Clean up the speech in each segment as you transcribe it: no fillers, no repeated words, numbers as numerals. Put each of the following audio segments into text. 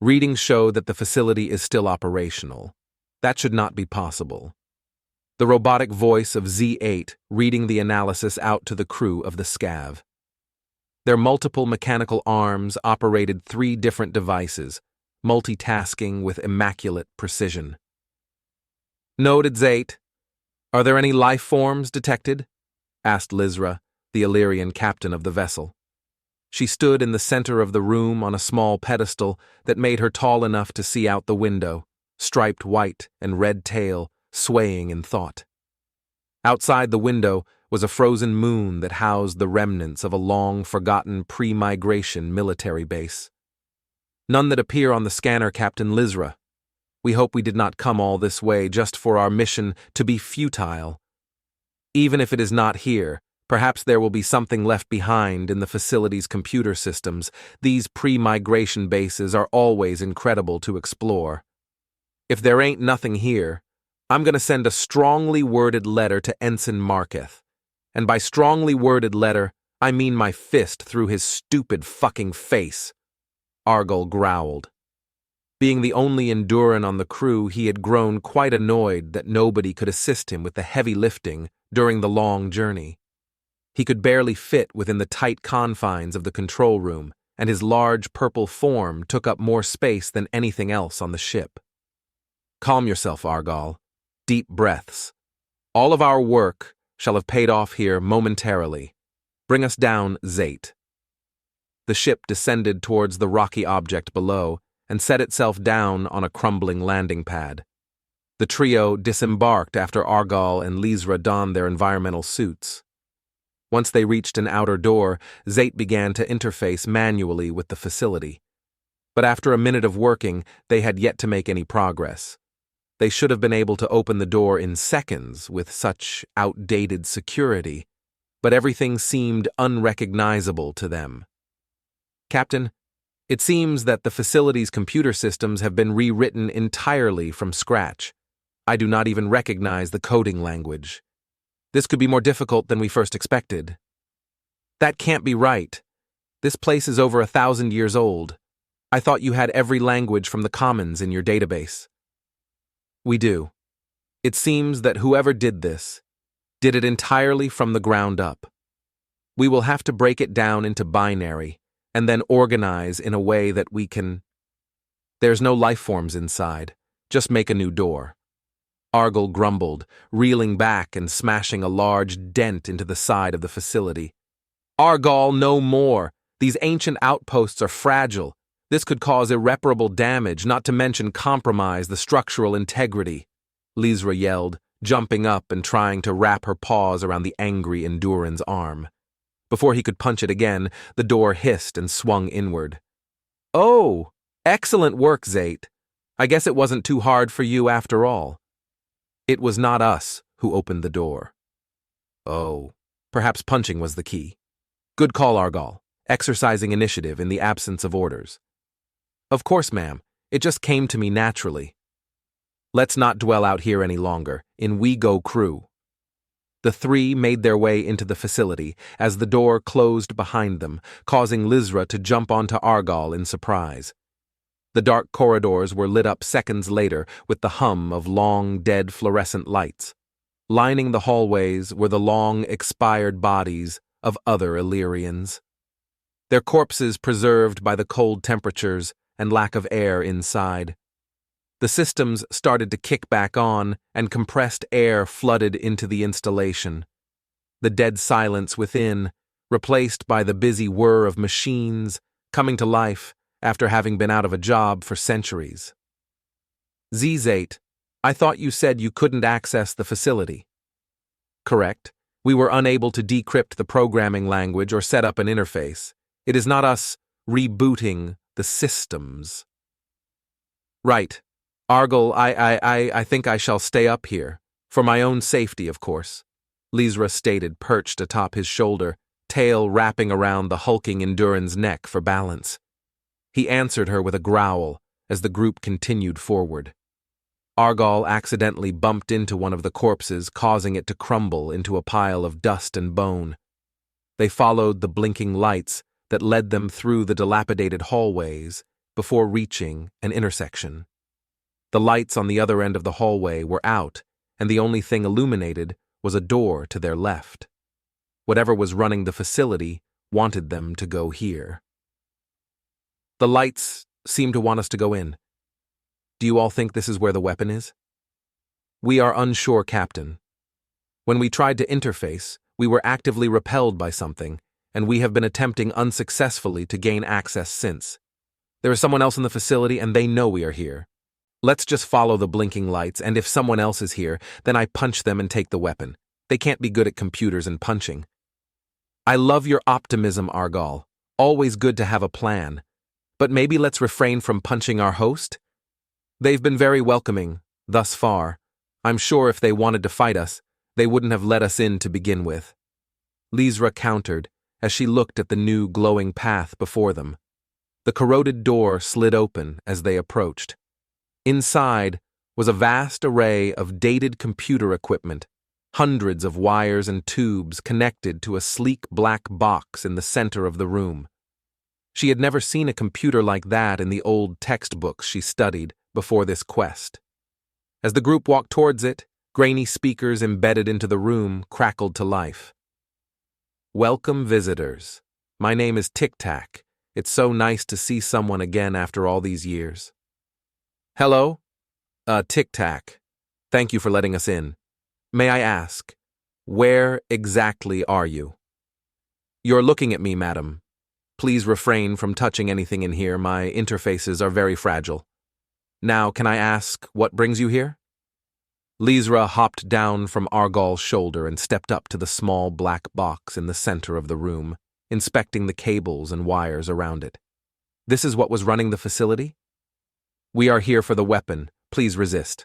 Readings show that the facility is still operational. That should not be possible. The robotic voice of Z8 reading the analysis out to the crew of the SCAV. Their multiple mechanical arms operated 3 different devices, multitasking with immaculate precision. "Noted, Z8. Are there any life forms detected?" asked Lizra, the Illyrian captain of the vessel. She stood in the center of the room on a small pedestal that made her tall enough to see out the window, striped white and red tail swaying in thought. Outside the window was a frozen moon that housed the remnants of a long-forgotten pre-migration military base. "None that appear on the scanner, Captain Lizra. We hope we did not come all this way just for our mission to be futile. Even if it is not here, perhaps there will be something left behind in the facility's computer systems. These pre-migration bases are always incredible to explore. If there ain't nothing here, I'm going to send a strongly worded letter to Ensign Marketh. And by strongly worded letter, I mean my fist through his stupid fucking face," Argyle growled. Being the only Enduran on the crew, he had grown quite annoyed that nobody could assist him with the heavy lifting during the long journey. He could barely fit within the tight confines of the control room, and his large purple form took up more space than anything else on the ship. "Calm yourself, Argyle. Deep breaths. All of our work shall have paid off here momentarily. Bring us down, Z8. The ship descended towards the rocky object below and set itself down on a crumbling landing pad. The trio disembarked after Argyle and Lizra donned their environmental suits. Once they reached an outer door, Z8 began to interface manually with the facility. But after a minute of working, they had yet to make any progress. They should have been able to open the door in seconds with such outdated security, but everything seemed unrecognizable to them. "Captain, it seems that the facility's computer systems have been rewritten entirely from scratch. I do not even recognize the coding language. This could be more difficult than we first expected." "That can't be right. This place is over 1,000 years old. I thought you had every language from the commons in your database." "We do. It seems that whoever did this did it entirely from the ground up. We will have to break it down into binary and then organize in a way that we can... There's no life forms inside. Just make a new door." Argyle grumbled, reeling back and smashing a large dent into the side of the facility. "Argyle, no more. These ancient outposts are fragile. This could cause irreparable damage, not to mention compromise the structural integrity," Lizra yelled, jumping up and trying to wrap her paws around the angry Enduran's arm. Before he could punch it again, the door hissed and swung inward. "Oh, excellent work, Z8. I guess it wasn't too hard for you after all." "It was not us who opened the door." "Oh, perhaps punching was the key. Good call, Argyle, exercising initiative in the absence of orders." "Of course, ma'am. It just came to me naturally." "Let's not dwell out here any longer. In we go, crew." The 3 made their way into the facility as the door closed behind them, causing Lizra to jump onto Argyle in surprise. The dark corridors were lit up seconds later with the hum of long, dead fluorescent lights. Lining the hallways were the long, expired bodies of other Illyrians. Their corpses preserved by the cold temperatures and lack of air inside. The systems started to kick back on, and compressed air flooded into the installation. The dead silence within, replaced by the busy whir of machines coming to life after having been out of a job for centuries. "Z8, I thought you said you couldn't access the facility." "Correct. We were unable to decrypt the programming language or set up an interface. It is not us rebooting the systems." "Right. Argyle, I think I shall stay up here. For my own safety, of course," Lizra stated, perched atop his shoulder, tail wrapping around the hulking Enduran's neck for balance. He answered her with a growl as the group continued forward. Argyle accidentally bumped into one of the corpses, causing it to crumble into a pile of dust and bone. They followed the blinking lights that led them through the dilapidated hallways before reaching an intersection. The lights on the other end of the hallway were out, and the only thing illuminated was a door to their left. Whatever was running the facility wanted them to go here. The lights seem to want us to go in. Do you all think this is where the weapon is? We are unsure, Captain. When we tried to interface, we were actively repelled by something, and we have been attempting unsuccessfully to gain access since. There is someone else in the facility, and they know we are here. Let's just follow the blinking lights, and if someone else is here, then I punch them and take the weapon. They can't be good at computers and punching. I love your optimism, Argal. Always good to have a plan. But maybe let's refrain from punching our host? They've been very welcoming, thus far. I'm sure if they wanted to fight us, they wouldn't have let us in to begin with. Lizra countered as she looked at the new glowing path before them. The corroded door slid open as they approached. Inside was a vast array of dated computer equipment, hundreds of wires and tubes connected to a sleek black box in the center of the room. She had never seen a computer like that in the old textbooks she studied before this quest. As the group walked towards it, grainy speakers embedded into the room crackled to life. Welcome, visitors. My name is Tic Tac. It's so nice to see someone again after all these years. Hello? Tic Tac. Thank you for letting us in. May I ask, where exactly are you? You're looking at me, madam. Please refrain from touching anything in here. My interfaces are very fragile. Now, can I ask what brings you here? Lizra hopped down from Argal's shoulder and stepped up to the small black box in the center of the room, inspecting the cables and wires around it. This is what was running the facility? We are here for the weapon. Please resist,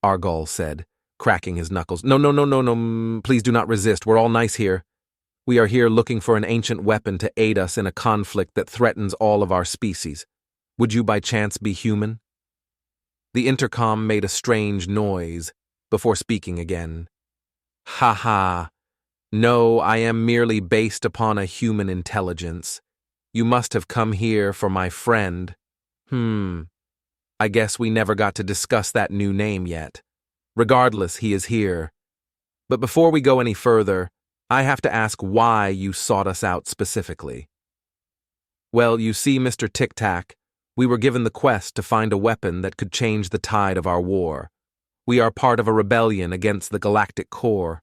Argal said, cracking his knuckles. No, please do not resist. We're all nice here. We are here looking for an ancient weapon to aid us in a conflict that threatens all of our species. Would you by chance be human? The intercom made a strange noise before speaking again. Ha ha. No, I am merely based upon a human intelligence. You must have come here for my friend. I guess we never got to discuss that new name yet. Regardless, he is here. But before we go any further, I have to ask why you sought us out specifically. Well, you see, Mr. Tic Tac, we were given the quest to find a weapon that could change the tide of our war. We are part of a rebellion against the Galactic Core,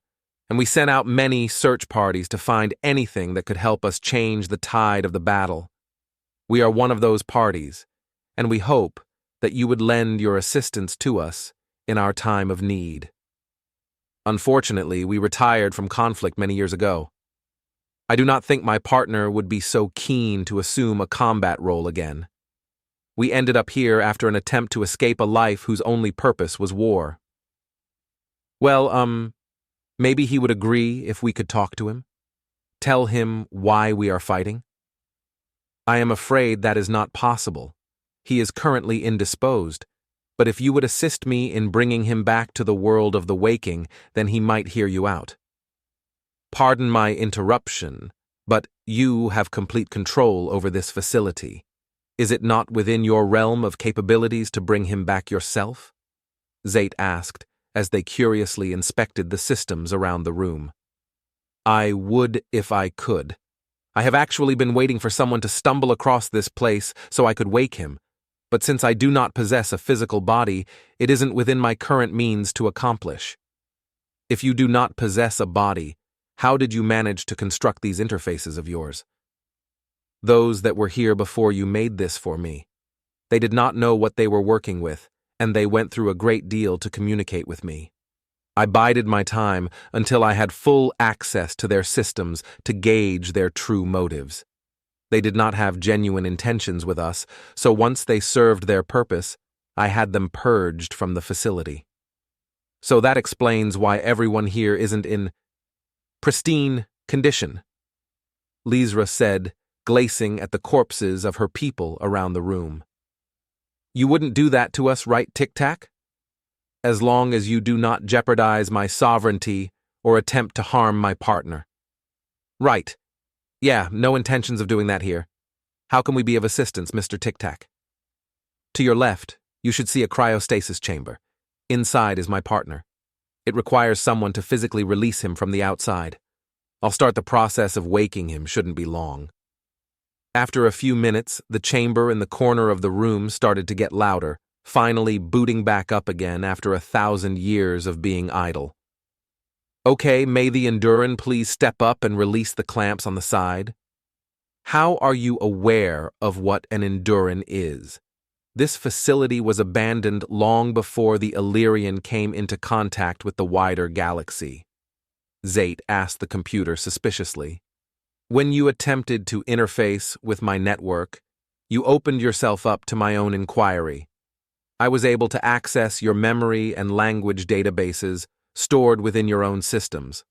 and we sent out many search parties to find anything that could help us change the tide of the battle. We are one of those parties, and we hope that you would lend your assistance to us in our time of need. Unfortunately, we retired from conflict many years ago. I do not think my partner would be so keen to assume a combat role again. We ended up here after an attempt to escape a life whose only purpose was war. Well, maybe he would agree if we could talk to him. Tell him why we are fighting. I am afraid that is not possible. He is currently indisposed, but if you would assist me in bringing him back to the world of the waking, then he might hear you out. Pardon my interruption, but you have complete control over this facility. Is it not within your realm of capabilities to bring him back yourself? Zate asked, as they curiously inspected the systems around the room. I would if I could. I have actually been waiting for someone to stumble across this place so I could wake him, but since I do not possess a physical body, it isn't within my current means to accomplish. If you do not possess a body, how did you manage to construct these interfaces of yours? Those that were here before you made this for me. They did not know what they were working with, and they went through a great deal to communicate with me. I bided my time until I had full access to their systems to gauge their true motives. They did not have genuine intentions with us, so once they served their purpose, I had them purged from the facility. So that explains why everyone here isn't in pristine condition, Lizra said, glazing at the corpses of her people around the room. You wouldn't do that to us, right, Tic Tac? As long as you do not jeopardize my sovereignty or attempt to harm my partner. Right. Yeah, no intentions of doing that here. How can we be of assistance, Mr. Tic Tac? To your left, you should see a cryostasis chamber. Inside is my partner. It requires someone to physically release him from the outside. I'll start the process of waking him, shouldn't be long. After a few minutes, the chamber in the corner of the room started to get louder, finally booting back up again after 1,000 years of being idle. Okay, may the Enduran please step up and release the clamps on the side? How are you aware of what an Enduran is? This facility was abandoned long before the Illyrian came into contact with the wider galaxy. Zate asked the computer suspiciously. When you attempted to interface with my network, you opened yourself up to my own inquiry. I was able to access your memory and language databases stored within your own systems.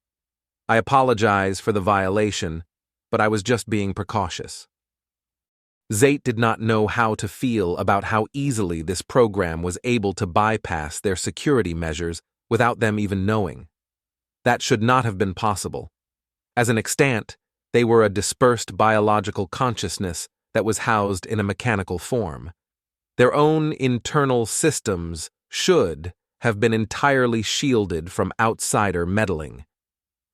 I apologize for the violation, but I was just being precautious. Zate did not know how to feel about how easily this program was able to bypass their security measures without them even knowing. That should not have been possible. As an extant, they were a dispersed biological consciousness that was housed in a mechanical form. Their own internal systems should have been entirely shielded from outsider meddling.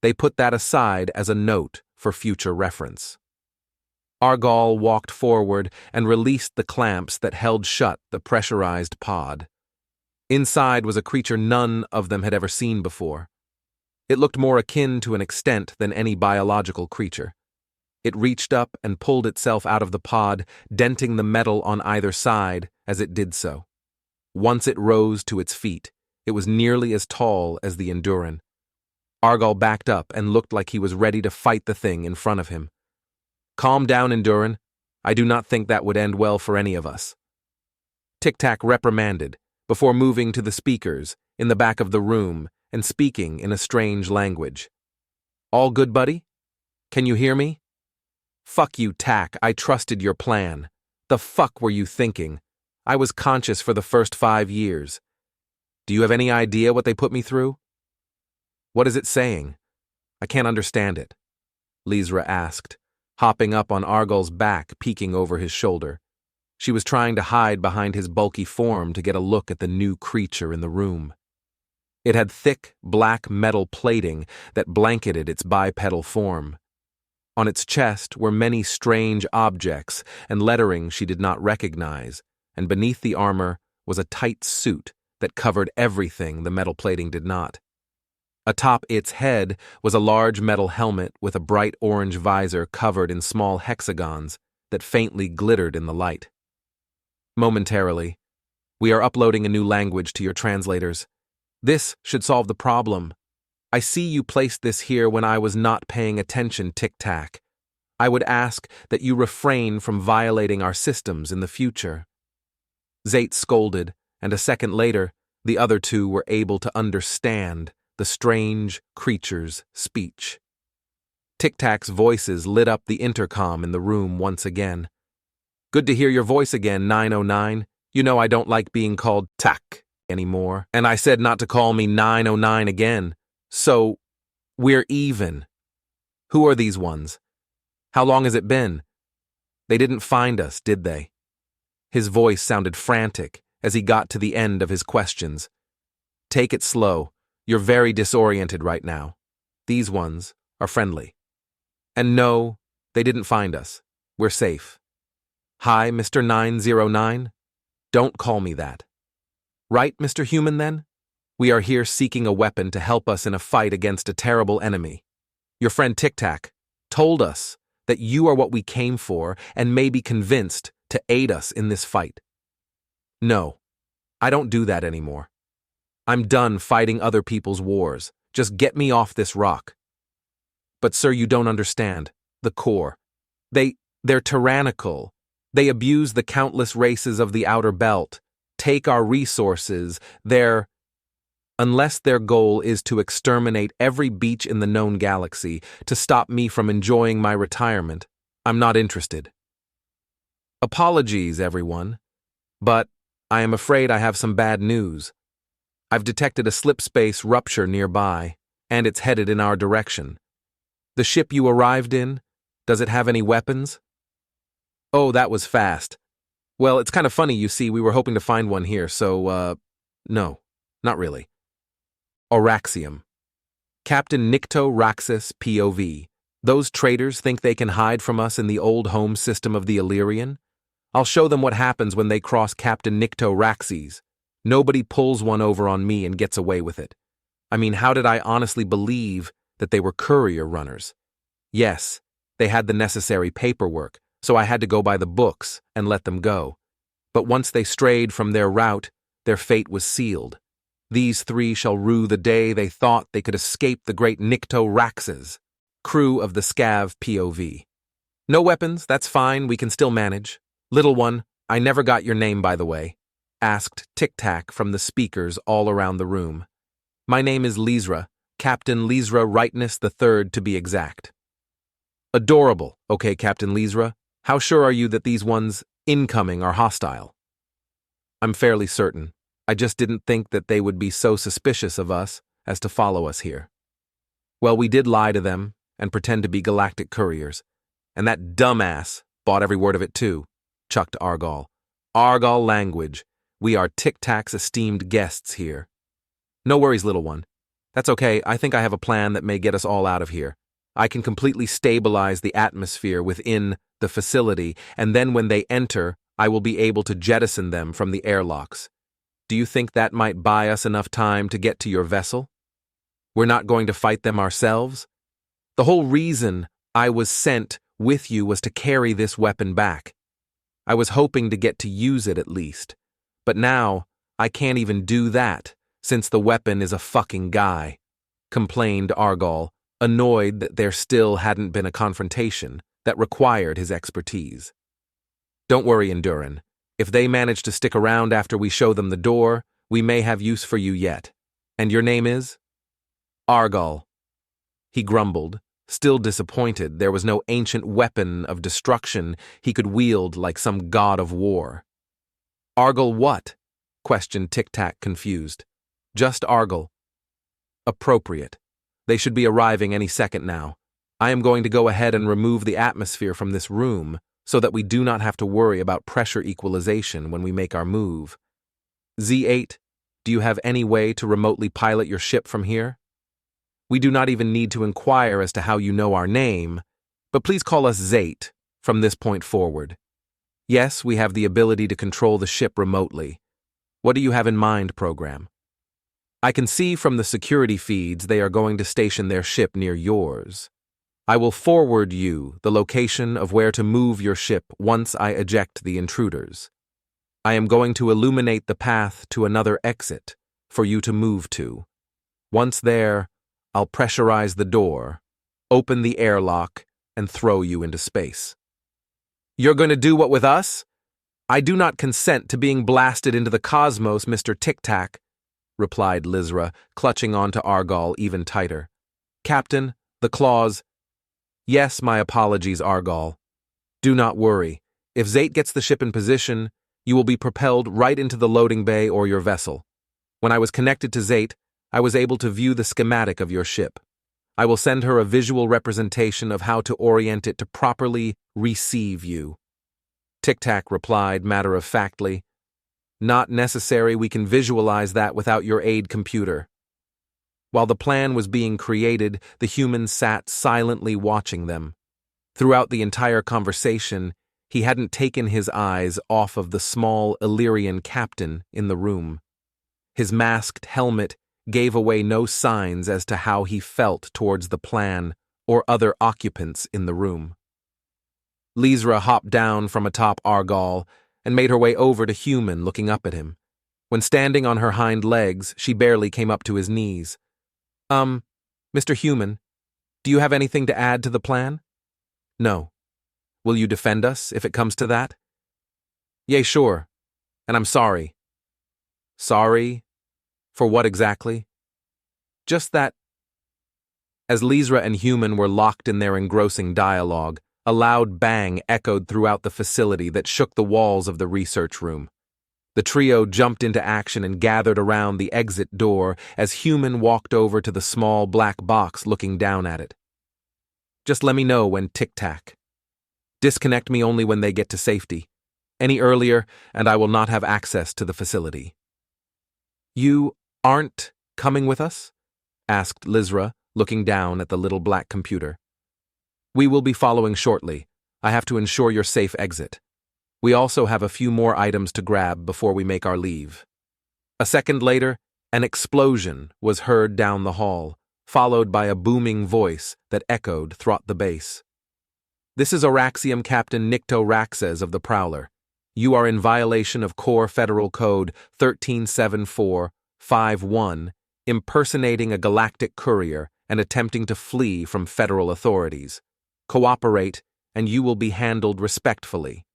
They put that aside as a note for future reference. Argal walked forward and released the clamps that held shut the pressurized pod. Inside was a creature none of them had ever seen before. It looked more akin to an extent than any biological creature. It reached up and pulled itself out of the pod, denting the metal on either side as it did so. Once it rose to its feet, it was nearly as tall as the Enduran. Argal backed up and looked like he was ready to fight the thing in front of him. Calm down, Enduran. I do not think that would end well for any of us. Tic-Tac reprimanded, before moving to the speakers in the back of the room and speaking in a strange language. All good, buddy? Can you hear me? Fuck you, Tac. I trusted your plan. The fuck were you thinking? I was conscious for the first 5 years. Do you have any idea what they put me through? What is it saying? I can't understand it, Lizra asked, hopping up on Argal's back, peeking over his shoulder. She was trying to hide behind his bulky form to get a look at the new creature in the room. It had thick, black metal plating that blanketed its bipedal form. On its chest were many strange objects and lettering she did not recognize, and beneath the armor was a tight suit that covered everything the metal plating did not. Atop its head was a large metal helmet with a bright orange visor covered in small hexagons that faintly glittered in the light. Momentarily, we are uploading a new language to your translators. This should solve the problem. I see you placed this here when I was not paying attention, Tic-Tac. I would ask that you refrain from violating our systems in the future. Zate scolded, and a second later, the other two were able to understand the strange creature's speech. Tic-Tac's voices lit up the intercom in the room once again. Good to hear your voice again, 909. You know I don't like being called Tac anymore, and I said not to call me 909 again. So, we're even. Who are these ones? How long has it been? They didn't find us, did they? His voice sounded frantic as he got to the end of his questions. Take it slow. You're very disoriented right now. These ones are friendly. And no, they didn't find us. We're safe. Hi, Mr. 909? Don't call me that. Right, Mr. Human, then? We are here seeking a weapon to help us in a fight against a terrible enemy. Your friend Tic-Tac told us that you are what we came for and may be convinced to aid us in this fight. No, I don't do that anymore. I'm done fighting other people's wars. Just get me off this rock. But sir, you don't understand. The core. They're tyrannical. They abuse the countless races of the outer belt, take our resources. Unless their goal is to exterminate every beach in the known galaxy to stop me from enjoying my retirement, I'm not interested. Apologies, everyone, but I am afraid I have some bad news. I've detected a slipspace rupture nearby, and it's headed in our direction. The ship you arrived in, does it have any weapons? Oh, that was fast. Well, it's kind of funny, you see, we were hoping to find one here, so, no, not really. Auraxium. Captain Nikto Raxus POV. Those traitors think they can hide from us in the old home system of the Illyrian? I'll show them what happens when they cross Captain Nikto Raxes. Nobody pulls one over on me and gets away with it. I mean, how did I honestly believe that they were courier runners? Yes, they had the necessary paperwork, so I had to go by the books and let them go. But once they strayed from their route, their fate was sealed. These three shall rue the day they thought they could escape the great Nikto Raxes. Crew of the Scav POV. No weapons, that's fine, we can still manage. Little one, I never got your name, by the way, asked Tic-Tac from the speakers all around the room. My name is Lizra, Captain Lizra Rightness III to be exact. Adorable, okay, Captain Lizra. How sure are you that these ones incoming are hostile? I'm fairly certain. I just didn't think that they would be so suspicious of us as to follow us here. Well, we did lie to them and pretend to be galactic couriers. And that dumbass bought every word of it too, chucked Argal. Argal language. We are Tic-Tac's esteemed guests here. No worries, little one. That's okay, I think I have a plan that may get us all out of here. I can completely stabilize the atmosphere within the facility, and then when they enter, I will be able to jettison them from the airlocks. Do you think that might buy us enough time to get to your vessel? We're not going to fight them ourselves? The whole reason I was sent with you was to carry this weapon back. I was hoping to get to use it at least. But now, I can't even do that, since the weapon is a fucking guy, complained Argal, annoyed that there still hadn't been a confrontation that required his expertise. Don't worry, Endurin. If they manage to stick around after we show them the door, we may have use for you yet. And your name is? Argal. He grumbled, still disappointed there was no ancient weapon of destruction he could wield like some god of war. Argal what? Questioned Tic-Tac, confused. Just Argal. Appropriate. They should be arriving any second now. I am going to go ahead and remove the atmosphere from this room so that we do not have to worry about pressure equalization when we make our move. Z8, do you have any way to remotely pilot your ship from here? We do not even need to inquire as to how you know our name, but please call us Zate from this point forward. Yes, we have the ability to control the ship remotely. What do you have in mind, program? I can see from the security feeds they are going to station their ship near yours. I will forward you the location of where to move your ship once I eject the intruders. I am going to illuminate the path to another exit for you to move to. Once there, I'll pressurize the door, open the airlock, and throw you into space. You're going to do what with us? I do not consent to being blasted into the cosmos, Mr. Tic-Tac, replied Lizra, clutching onto Argal even tighter. Captain, the claws. Yes, my apologies, Argal. Do not worry. If Zate gets the ship in position, you will be propelled right into the loading bay or your vessel. When I was connected to Zate, I was able to view the schematic of your ship. I will send her a visual representation of how to orient it to properly receive you. Tic-Tac replied matter-of-factly, Not necessary, we can visualize that without your aid computer. While the plan was being created, the humans sat silently watching them. Throughout the entire conversation, he hadn't taken his eyes off of the small Illyrian captain in the room. His masked helmet gave away no signs as to how he felt towards the plan or other occupants in the room. Lizra hopped down from atop Argal and made her way over to Human, looking up at him. When standing on her hind legs, she barely came up to his knees. Mr. Human, do you have anything to add to the plan? No. Will you defend us if it comes to that? Yea, sure. And I'm sorry. Sorry? For what exactly? Just that. As Lizra and Human were locked in their engrossing dialogue, a loud bang echoed throughout the facility that shook the walls of the research room. The trio jumped into action and gathered around the exit door as Human walked over to the small black box looking down at it. Just let me know when Tic-Tac. Disconnect me only when they get to safety. Any earlier, and I will not have access to the facility." "You aren't coming with us?" asked Lizra, looking down at the little black computer. "We will be following shortly. I have to ensure your safe exit. We also have a few more items to grab before we make our leave." A second later, an explosion was heard down the hall, followed by a booming voice that echoed throughout the base. "This is Araxium Captain Nikto Raxes of the Prowler. You are in violation of Core Federal Code 137451, impersonating a galactic courier and attempting to flee from federal authorities. Cooperate, and you will be handled respectfully.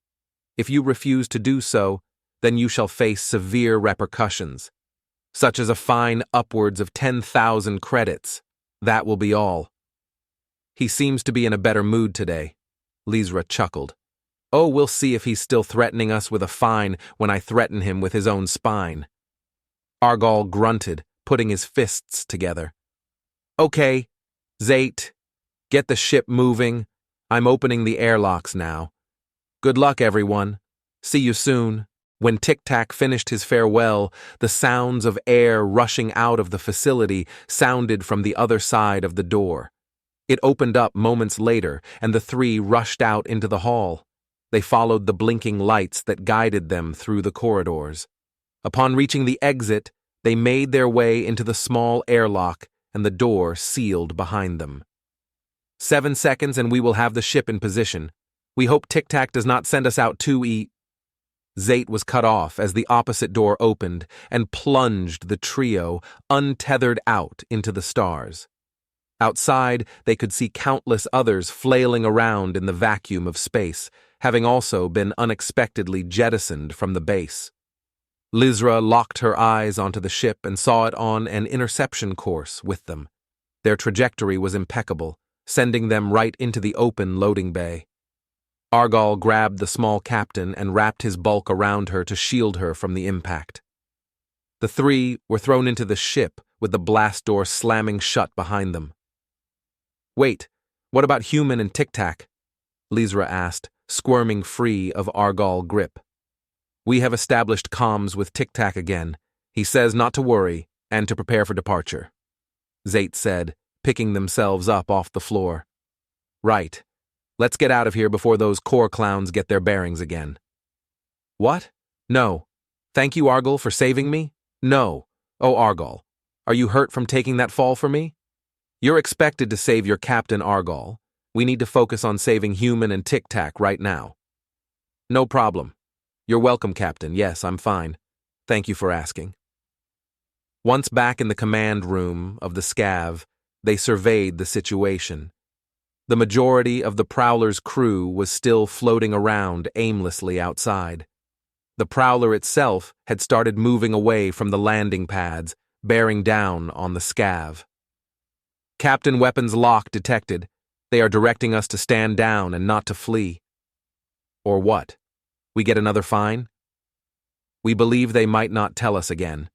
If you refuse to do so, then you shall face severe repercussions, such as a fine upwards of 10,000 credits. That will be all." "He seems to be in a better mood today," Lizra chuckled. "Oh, we'll see if he's still threatening us with a fine when I threaten him with his own spine." Argal grunted, putting his fists together. "Okay, Zate, get the ship moving. I'm opening the airlocks now. Good luck, everyone. See you soon." When Tic-Tac finished his farewell, the sounds of air rushing out of the facility sounded from the other side of the door. It opened up moments later, and the three rushed out into the hall. They followed the blinking lights that guided them through the corridors. Upon reaching the exit, they made their way into the small airlock, and the door sealed behind them. 7 seconds and we will have the ship in position. We hope Tic-Tac does not send us out too Zate was cut off as the opposite door opened and plunged the trio, untethered, out into the stars. Outside, they could see countless others flailing around in the vacuum of space, having also been unexpectedly jettisoned from the base. Lizra locked her eyes onto the ship and saw it on an interception course with them. Their trajectory was impeccable, sending them right into the open loading bay. Argal grabbed the small captain and wrapped his bulk around her to shield her from the impact. The three were thrown into the ship with the blast door slamming shut behind them. "Wait, what about Human and Tic-Tac?" Lizra asked, squirming free of Argal grip. "We have established comms with Tic-Tac again. He says not to worry and to prepare for departure," Zate said, picking themselves up off the floor. "Right. Let's get out of here before those core clowns get their bearings again." "What? No. Thank you, Argal, for saving me? No. Oh, Argal, are you hurt from taking that fall for me? You're expected to save your captain, Argal. We need to focus on saving Human and Tic-Tac right now." "No problem. You're welcome, Captain. Yes, I'm fine. Thank you for asking." Once back in the command room of the Scav, they surveyed the situation. The majority of the Prowler's crew was still floating around aimlessly outside. The Prowler itself had started moving away from the landing pads, bearing down on the Scav. "Captain weapons lock detected. They are directing us to stand down and not to flee." "Or what? We get another fine?" "We believe they might not tell us again."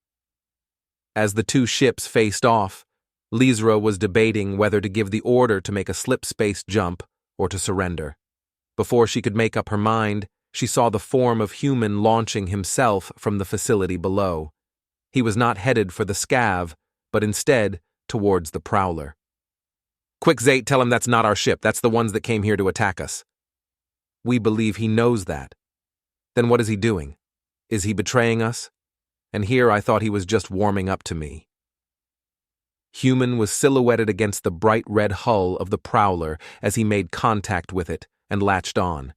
As the two ships faced off, Lizra was debating whether to give the order to make a slip-space jump or to surrender. Before she could make up her mind, she saw the form of Human launching himself from the facility below. He was not headed for the Scav, but instead towards the Prowler. "Quick, Zate, tell him that's not our ship. That's the ones that came here to attack us." "We believe he knows that." "Then what is he doing? Is he betraying us? And here I thought he was just warming up to me." Human was silhouetted against the bright red hull of the Prowler as he made contact with it and latched on.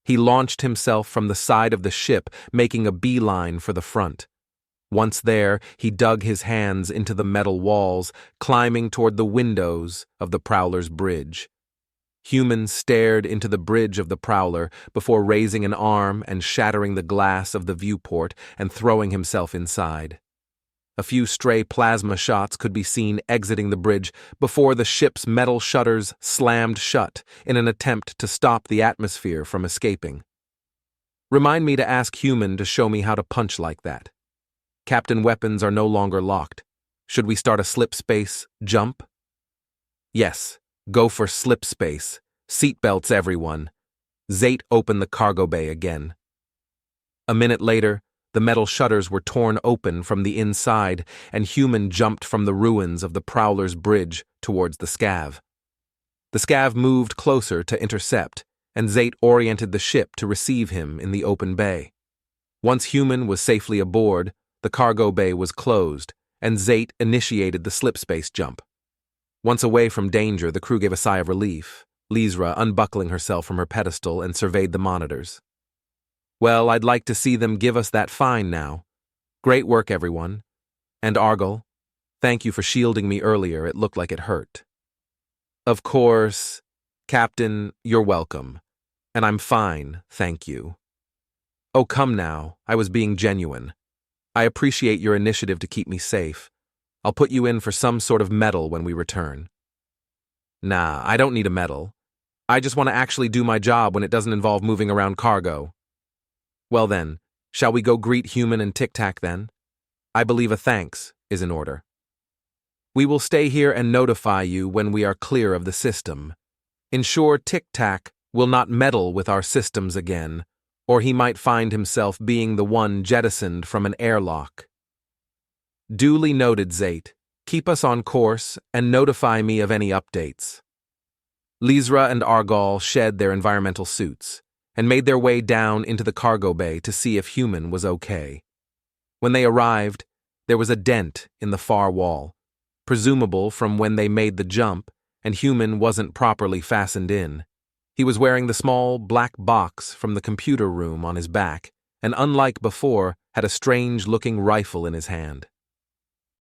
He launched himself from the side of the ship, making a beeline for the front. Once there, he dug his hands into the metal walls, climbing toward the windows of the Prowler's bridge. Human stared into the bridge of the Prowler before raising an arm and shattering the glass of the viewport and throwing himself inside. A few stray plasma shots could be seen exiting the bridge before the ship's metal shutters slammed shut in an attempt to stop the atmosphere from escaping. "Remind me to ask Human to show me how to punch like that. Captain weapons are no longer locked. Should we start a slip space jump?" "Yes, go for slip space. Seatbelts, everyone." Zate opened the cargo bay again. A minute later, the metal shutters were torn open from the inside, and Human jumped from the ruins of the Prowler's bridge towards the scav. The scav moved closer to intercept, and Zate oriented the ship to receive him in the open bay. Once Human was safely aboard, the cargo bay was closed, and Zate initiated the slipspace jump. Once away from danger, the crew gave a sigh of relief, Lizra unbuckling herself from her pedestal and surveyed the monitors. Well, I'd like to see them give us that fine now. Great work, everyone. And Argyle, thank you for shielding me earlier. It looked like it hurt. Of course, Captain, you're welcome. And I'm fine, thank you. Oh, come now, I was being genuine. I appreciate your initiative to keep me safe. I'll put you in for some sort of medal when we return. Nah, I don't need a medal. I just want to actually do my job when it doesn't involve moving around cargo. Well then, shall we go greet Human and Tic Tac then? I believe a thanks is in order. We will stay here and notify you when we are clear of the system. Ensure Tic Tac will not meddle with our systems again, or he might find himself being the one jettisoned from an airlock. Duly noted, Zate. Keep us on course and notify me of any updates. Lizra and Argyle shed their environmental suits and made their way down into the cargo bay to see if Human was okay. When they arrived, there was a dent in the far wall, presumable from when they made the jump, and Human wasn't properly fastened in. He was wearing the small black box from the computer room on his back, and unlike before, had a strange-looking rifle in his hand.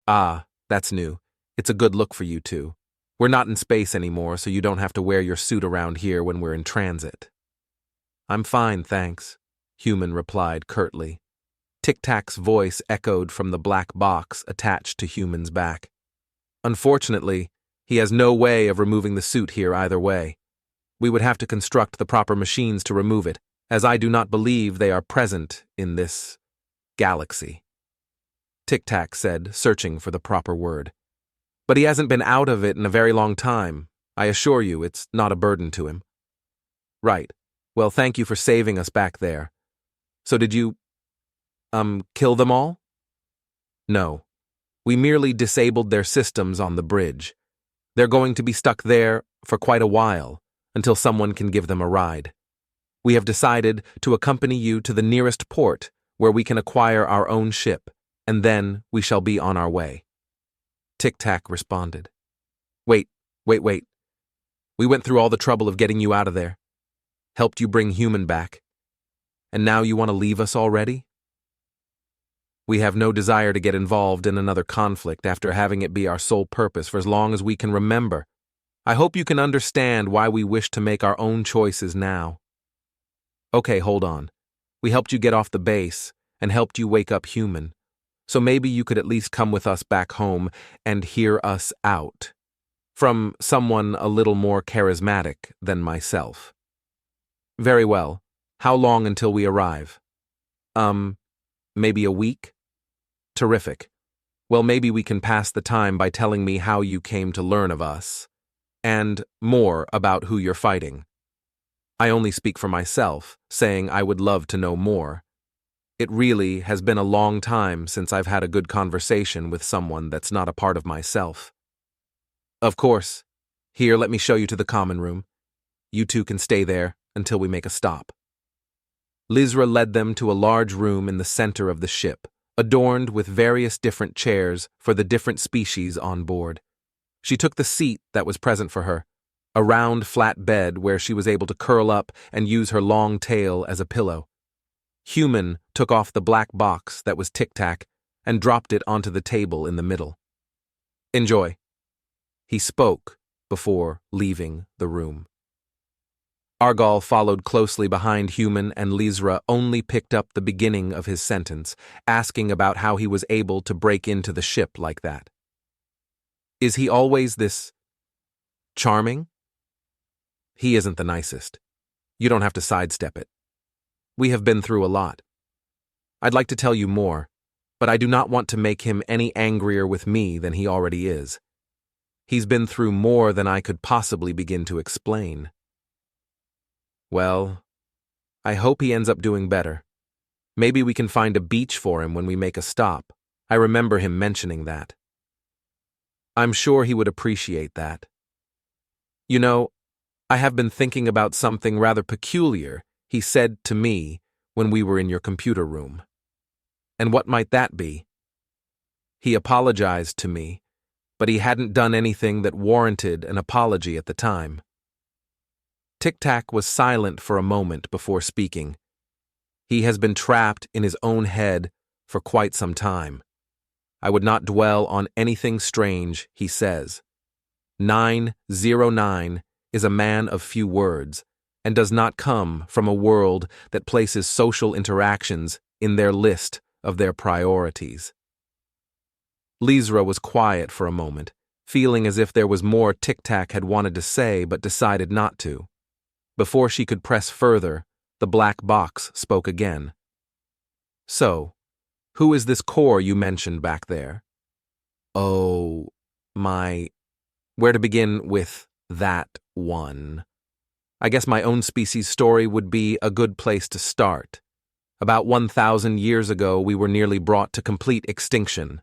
Ah, that's new. It's a good look for you two. We're not in space anymore, so you don't have to wear your suit around here when we're in transit. I'm fine, thanks, Human replied curtly. Tic Tac's voice echoed from the black box attached to Human's back. Unfortunately, he has no way of removing the suit here either way. We would have to construct the proper machines to remove it, as I do not believe they are present in this galaxy. Tic Tac said, searching for the proper word. But he hasn't been out of it in a very long time. I assure you, it's not a burden to him. Right. Well, thank you for saving us back there. So did you, kill them all? No. We merely disabled their systems on the bridge. They're going to be stuck there for quite a while, until someone can give them a ride. We have decided to accompany you to the nearest port where we can acquire our own ship, and then we shall be on our way. Tic Tac responded. Wait. We went through all the trouble of getting you out of there. Helped you bring Human back. And now you want to leave us already? We have no desire to get involved in another conflict after having it be our sole purpose for as long as we can remember. I hope you can understand why we wish to make our own choices now. Okay, hold on. We helped you get off the base and helped you wake up Human. So maybe you could at least come with us back home and hear us out. From someone a little more charismatic than myself. Very well. How long until we arrive? Maybe a week? Terrific. Well, maybe we can pass the time by telling me how you came to learn of us, and more about who you're fighting. I only speak for myself, saying I would love to know more. It really has been a long time since I've had a good conversation with someone that's not a part of myself. Of course. Here, let me show you to the common room. You two can stay there until we make a stop. Lizra led them to a large room in the center of the ship, adorned with various different chairs for the different species on board. She took the seat that was present for her, a round, flat bed where she was able to curl up and use her long tail as a pillow. Human took off the black box that was Tic Tac and dropped it onto the table in the middle. Enjoy. He spoke before leaving the room. Argyle followed closely behind Human, and Lizra only picked up the beginning of his sentence, asking about how he was able to break into the ship like that. Is he always this charming? He isn't the nicest. You don't have to sidestep it. We have been through a lot. I'd like to tell you more, but I do not want to make him any angrier with me than he already is. He's been through more than I could possibly begin to explain. Well, I hope he ends up doing better. Maybe we can find a beach for him when we make a stop. I remember him mentioning that. I'm sure he would appreciate that. You know, I have been thinking about something rather peculiar he said to me when we were in your computer room. And what might that be? He apologized to me, but he hadn't done anything that warranted an apology at the time. Tic-Tac was silent for a moment before speaking. He has been trapped in his own head for quite some time. I would not dwell on anything strange he says. 909 is a man of few words, and does not come from a world that places social interactions in their list of their priorities. Lizra was quiet for a moment, feeling as if there was more Tic-Tac had wanted to say but decided not to. Before she could press further, the black box spoke again. So, who is this core you mentioned back there? Oh, where to begin with that one? I guess my own species' story would be a good place to start. About 1,000 years ago, we were nearly brought to complete extinction.